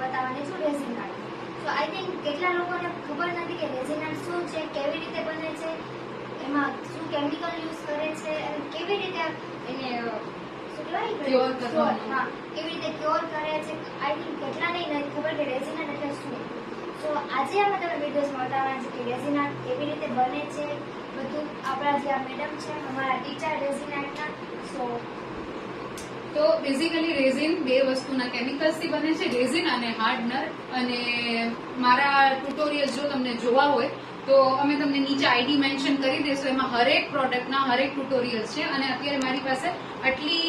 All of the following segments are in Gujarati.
બતાવવાની છું રેઝિન આર્ટ. તો આઈ થિંક કેટલા લોકોને ખબર નથી કે રેઝિન આર્ટ શું છે, કેવી રીતે બને છે, એમાં શું કેમિકલ યુઝ કરે છે, અને કેવી રીતે એને શું કહેવાય કેવી રીતે ક્યોર કરે છે. આઈ થિંક કેટલાને નથી ખબર કે રેઝિન આર્ટ એટલે શું. તો આજે અમે તમને વિડીયોઝમાં બતાવવાના છે કે રેઝિન આર્ટ કેવી રીતે બને છે બધું. આપણા જે આ મેડમ છે અમારા ટીચર રેઝિન આર્ટના. તો બેઝિકલી રેઝિન બે વસ્તુના કેમિકલ્સથી બને છે, રેઝિન અને હાર્ડનર. અને મારા ટ્યુટોરિયલ્સ જો તમને જોવા હોય તો અમે તમને નીચે આઈડી મેન્શન કરી દેશું. એમાં હરેક પ્રોડક્ટના હરેક ટ્યુટોરિયલ્સ છે. અને અત્યારે મારી પાસે આટલી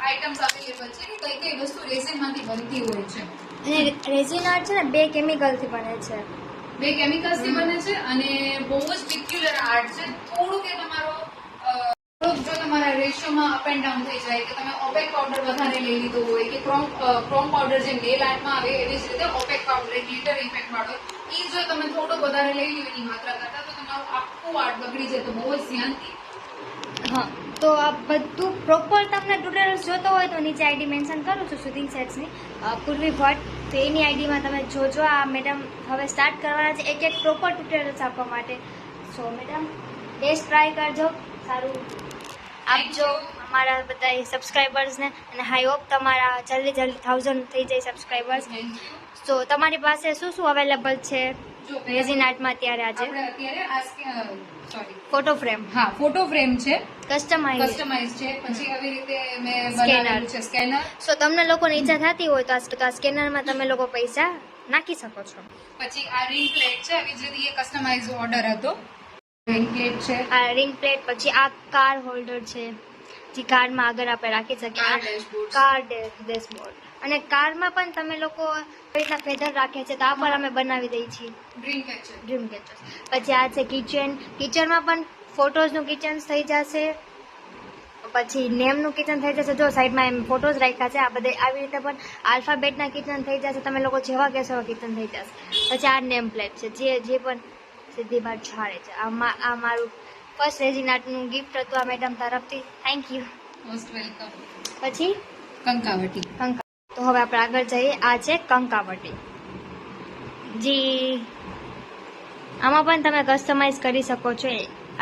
આઇટમ્સ અવેલેબલ છે કે કઈ કઈ વસ્તુ રેઝિનમાંથી બનતી હોય છે. અને રેઝિન આર્ટ છે ને 2 કેમિકલથી બને છે. 2 કેમિકલ્સથી બને છે અને બહુ જ પિક્યુલર આર્ટ છે. થોડુંક એ તમારો જો તમારા રેશિયોમાં અપ એન્ડ ડાઉન થઈ જાય કે તમે ઓપેક પાવડર વધારે લઈ લીધો હોય કે ક્રોમ પાવડર જે નેલ આર્ટમાં આવે એવી જ રીતે ઓપેક પાવડર ગ્લિટર ઇફેક્ટ વાળો એ જો તમે થોડો વધારે લઈ લો એની માત્રા કરતા તો તમારું આખું આર્ટ બગડી જાય. તો બહુ જ ધ્યાનથી. હા, તો આ બધું પ્રોપર તમને ટ્યુટોરિયલ્સ જોતો હોય તો નીચે આઈડી મેન્શન કરું છું સુધિંગ સેટ્સની, પૂર્વી ભટ્ટ. તો એની આઈડીમાં તમે જોજો. આ મેડમ હવે સ્ટાર્ટ કરવાના છે એક પ્રોપર ટ્યુટોરિયલ્સ આપવા માટે. સો મેડમ બેસ્ટ ટ્રાય કરજો, સારું આપજો અમારા બધા સબસ્ક્રાઈબર્સને. અને હાઈ હોપ તમારા જલ્દી 1000 થઈ જાય સબસ્ક્રાઈબર્સ. તો તમારી પાસે શું શું અવેલેબલ છે રેઝિન આર્ટમાં અત્યારે? આજે ફોટો ફ્રેમ. હા, ફોટો ફ્રેમ છે, કસ્ટમાઇઝ છે. પછી આવી રીતે મેં બનાવેલું છે સ્કેનર. સો તમને લોકોને ઈચ્છા થતી હોય તો આ સ્કેનરમાં તમે લોકો પૈસા નાખી શકો છો. પછી આ રિંગ પ્લેટ છે, આવી જ રીતે કસ્ટમાઇઝ ઓર્ડર હતો. રિંગ પ્લેટ છે, આ રિંગ પ્લેટ. પછી આ કાર હોલ્ડર છે, જે કારમાં આગળ આપણે રાખી શકીએ. Car dashboard. અને કારમાં પણ તમે લોકો કઈ રીતના ફેદર રાખે છે તો આ પણ અમે બનાવી દઈએ છીએ. Dream catcher. પછી આ છે કિચન. કિચનમાં પણ ફોટોઝનું કિચન થઈ જશે. પછી નેમનું કિચન થઈ જશે. જો સાઈડમાં એમ ફોટોઝ રાખ્યા છે. આ બધે આવી રીતે પણ આલ્ફાબેટના કિચન થઈ જશે. તમે લોકો જેવા કહેશો એવા કિચન થઈ જશે. પછી આ નેમ પ્લેટ છે, જે પણ સીધી બાર છાડે છે. આ મારું ફર્સ્ટ રેઝિન આર્ટનું ગિફ્ટ હતું આ મેડમ તરફથી. Thank you, most welcome. પછી કંકાવટી. તો હવે આપણે આગળ જઈએ. આ છે કંકાવટી. જી આમાં પણ તમે કસ્ટમાઇઝ કરી શકો છો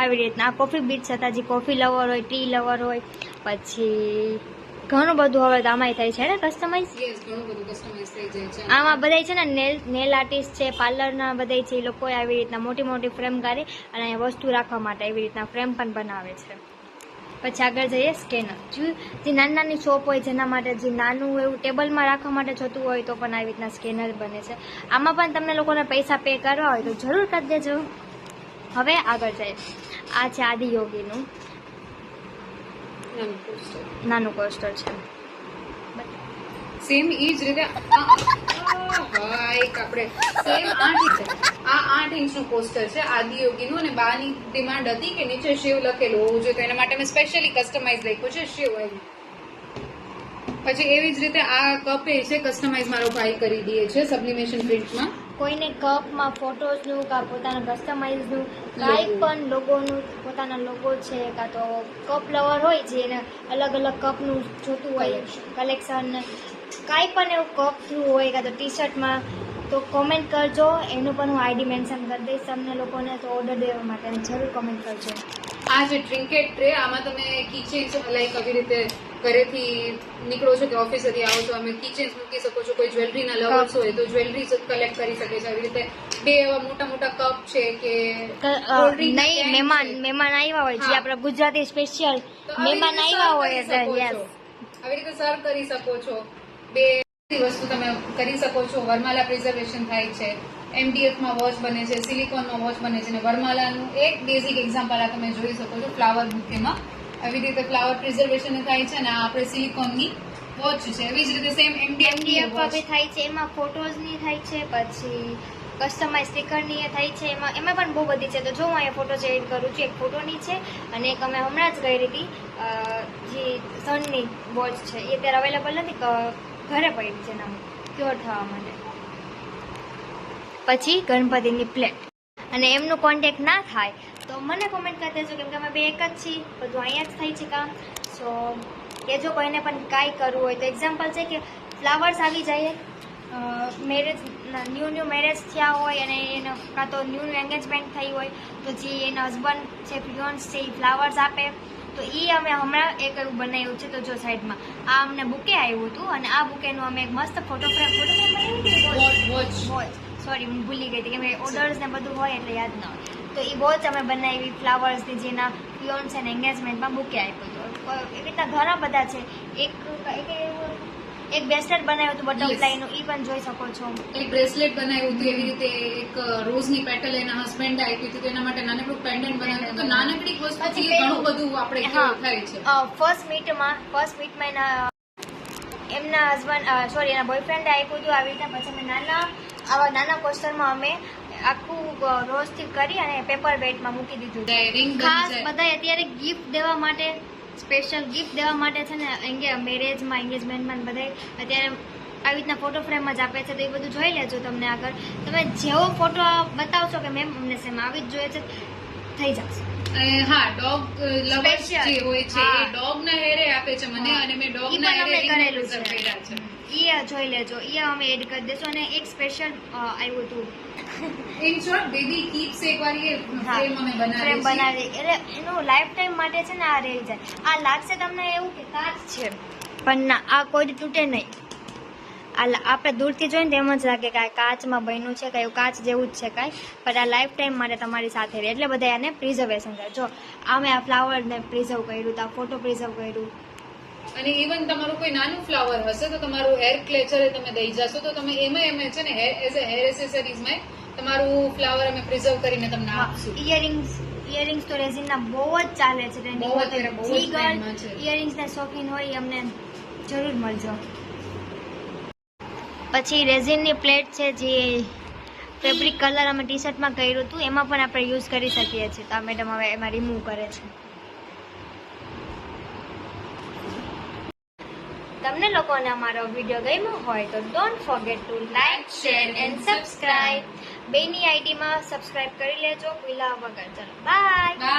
આવી રીતના. આ કોફી બીટ્સ હતા, જે કોફી લવર હોય, ટી લવર હોય. પછી ઘણું બધું હવે તો આમાંય થાય છે ને કસ્ટમાઇઝ. ઘણું બધું કસ્ટમાઇઝ થઈ જાય છે. આમાં બધાય છે ને નેલ આર્ટિસ્ટ છે, પાર્લરના બધાય છે, એ લોકોએ આવી રીતના મોટી મોટી ફ્રેમ કાઢી અને વસ્તુ રાખવા માટે એવી રીતના ફ્રેમ પણ બનાવે છે. પછી આગળ જઈએ સ્કેનર. જે નાની નાની શોપ હોય જેના માટે જે નાનું એવું ટેબલમાં રાખવા માટે જતું હોય તો પણ આવી રીતના સ્કેનર બને છે. આમાં પણ તમને લોકોને પૈસા પે કરવા હોય તો જરૂર કરી દેજો. હવે આગળ જઈએ. આ છે આદિયોગીનું નાનું કોસ્ટર છે. સેમ એ જ રીતે આપણે સેમ 8 ઇંચ આ 8 ઇંચનું પોસ્ટર છે આદિયોગીનું. અને બાની ડિમાન્ડ હતી કે નીચે શિવ લખેલું હોવું જોઈએ, તો એના માટે મેં સ્પેશિયલી કસ્ટમાઇઝ લખ્યું છે શિવ એમ. પછી એવી જ રીતે આ કપ એ છે કસ્ટમાઇઝ મારો ભાઈ કરી દે છે સબ્લિમેશન પ્રિન્ટમાં. કોઈને કપમાં ફોટોઝનું કાં પોતાના કસ્ટમાઇઝનું કાંઈ પણ લોગોનું પોતાના લોગો છે, કાં તો કપ લવર હોય જે એને અલગ અલગ કપનું જોતું હોય કલેક્શન, કાંઈ પણ એવું કપ થ્રુ હોય કાં તો ટી શર્ટમાં, તો કોમેન્ટ કરજો. એનું પણ હું આઈડી મેન્શન કરી દઈશ તમને લોકોને. તો ઓર્ડર દેવા માટે જરૂર કોમેન્ટ કરજો. આ જે ટ્રિન્કેટ ટ્રે, આમાં તમે કીચેન્સ લાઈક આવી રીતે ઘરેથી નીકળો છો કે ઓફિસેથી આવો છો, અમે કીચેન્સ મૂકી શકો છો. કોઈ જ્વેલરીના લવર્સ હોય તો જ્વેલરી કલેક્ટ કરી શકે છે. આવી રીતે 2 એવા મોટા મોટા કપ છે કે નહીં મહેમાન આવ્યા હોય, જે આપણા ગુજરાતી સ્પેશિયલ મહેમાન આવ્યા હોય આવી રીતે સર્વ કરી શકો છો. 2 વસ્તુ તમે કરી શકો છો. વરમાલા પ્રિઝર્વેશન થાય છે, MDF-માં વોચ બને છે, સિલિકોનમાં વોચ બને છે. અને વરમાલાનું એક બેઝિક એક્ઝામ્પલ આ તમે જોઈ શકો છો ફ્લાવર બુકેમાં. આવી રીતે ફ્લાવર પ્રિઝર્વેશન થાય છે. અને આ આપણે સિલિકોનની વોચ છે. એવી જ રીતે સેમ MDF બી થાય છે. એમાં ફોટોઝની થાય છે. પછી કસ્ટમાઇઝ સ્ટીકરની એ થાય છે. એમાં પણ બહુ બધી છે. તો જો હું અહીંયા ફોટો એડ કરું છું. એક ફોટોની છે અને એક અમે હમણાં જ કરી હતી જે સનની વોચ છે. એ અત્યારે અવેલેબલ નથી, ઘરે પડી છે એના ક્યોર થવા માટે. પછી ગણપતિની પ્લેટ. અને એમનું કોન્ટેક્ટ ના થાય તો મને કોમેન્ટ કરી દેજો, કેમ કે અમે 2 એક જ છીએ. બધું અહીંયા જ થાય છે કામ. સો કે જો કોઈને પણ કાંઈ કરવું હોય તો એક્ઝામ્પલ છે કે ફ્લાવર્સ આવી જાય મેરેજ ન્યૂ મેરેજ થયા હોય અને એને કાં તો ન્યૂ એન્ગેજમેન્ટ થઈ હોય તો જે એના હસબન્ડ છે ફિયોન્સ છે એ ફ્લાવર્સ આપે તો એ અમે હમણાં એક એવું બનાવ્યું છે. તો જો સાઈડમાં આ અમને બુકે આવ્યું હતું અને આ બુકેનું અમે એક મસ્ત ફોટો સોરી હું ભૂલી ગઈ હતી કે મેં ઓર્ડર્સ ને બધું હોય એટલે યાદ ન હોય. તો એ વોચ અમે બનાવી ફ્લાવર્સની જેના ફિયોન્સ અને એન્ગેજમેન્ટમાં બુકે આપ્યું હતું. એવી રીતના ઘણા બધા છે. એક બ્રેસલેટ બનાવ્યું હતું બટરફ્લાયનું, એ પણ જોઈ શકો છો. એક બ્રેસલેટ બનાવ્યું હતું એવી રીતે, એક રોઝની પેટલ એના હસબન્ડ આપી હતી તો એના માટે નાનકડું પેન્ડન્ટ બનાવ્યું હતું. તો નાનકડી વસ્તુથી ઘણું બધું આપણે થાય છે. ફર્સ્ટ મીટમાં એમના હસબન્ડ એના બોયફ્રેન્ડે આપ્યું હતું આવી રીતના. પછી અમે આવા નાના કોસ્ટરમાં અમે આખું રોઝથી કરી અને પેપર વેટમાં મૂકી દીધું. ખાસ બધા અત્યારે ગિફ્ટ દેવા માટે, સ્પેશિયલ ગિફ્ટ દેવા માટે છે ને મેરેજમાં એન્ગેજમેન્ટમાં બધા અત્યારે આવી રીતના ફોટો ફ્રેમ જ આપે છે. તો એ બધું જોઈ લેજો. તમને આગળ તમે જેવો ફોટો બતાવશો કે મેમ અમને સેમ આવી જ જોઈએ છે થઈ જશે. હા, ડોગ લવર્સ જે હોય છે એ ડોગ ના હેરે આપે છે મને, અને મેં ડોગ ના હેરે કરેલું છે. એ જોઈ લેજો, એ અમે એડ કરી દેશું. અને એક સ્પેશિયલ આવ્યું હતું ઇન શોર્ટ બેબી કીપ્સ એક વાર એ ફ્રેમ અમે ફ્રેમ બનાવી બનાવી એટલે એનું લાઈફ ટાઈમ માટે છે ને આ રહી જાય. આ લાગશે તમને એવું કે કાચ છે પણ ના, આ કોઈ તૂટે નહીં. આપણે દૂરથી જોઈને તો એમ જ લાગે કે આ કાચમાં બન્યું છે, કાંઈ કાચ જેવું જ છે કાંઈ, પણ આ લાઈફ ટાઈમ માટે તમારી સાથે રહે. એટલે બધા એને પ્રિઝર્વેશન કરે. જો અમે આ ફ્લાવરને પ્રિઝર્વ કર્યું, તો આ ફોટો પ્રિઝર્વ કર્યું. અને ઇવન તમારું કોઈ નાનું ફ્લાવર હશે તો તમારું હેર ક્લેચરે તમે દઈ જશો તો તમે એમાં છે ને એઝ અ હેર એસેસરીઝમાં તમારું ફ્લાવર અમે પ્રિઝર્વ કરીને તમને આપશું. ઇયરિંગ્સ તો રેઝિનના બહુ જ ચાલે છે. ઇયરિંગ્સના શોખીન હોય એ અમને જરૂર મળજો. પછી રેઝિનની પ્લેટ છે જે ફેબ્રિક કલર અમે ટી શર્ટમાં કર્યું હતું, એમાં પણ આપણે યુઝ કરી શકીએ છીએ. તો આ મેડમ હવે એમાં રિમૂવ કરે છે. તમને લોકોને અમારો વિડીયો ગમ્યો હોય તો don't forget to like, share and subscribe. બેની આઈડીમાં સબસ્ક્રાઇબ કરી લેજો ભૂલા વગર. ચલો બાય.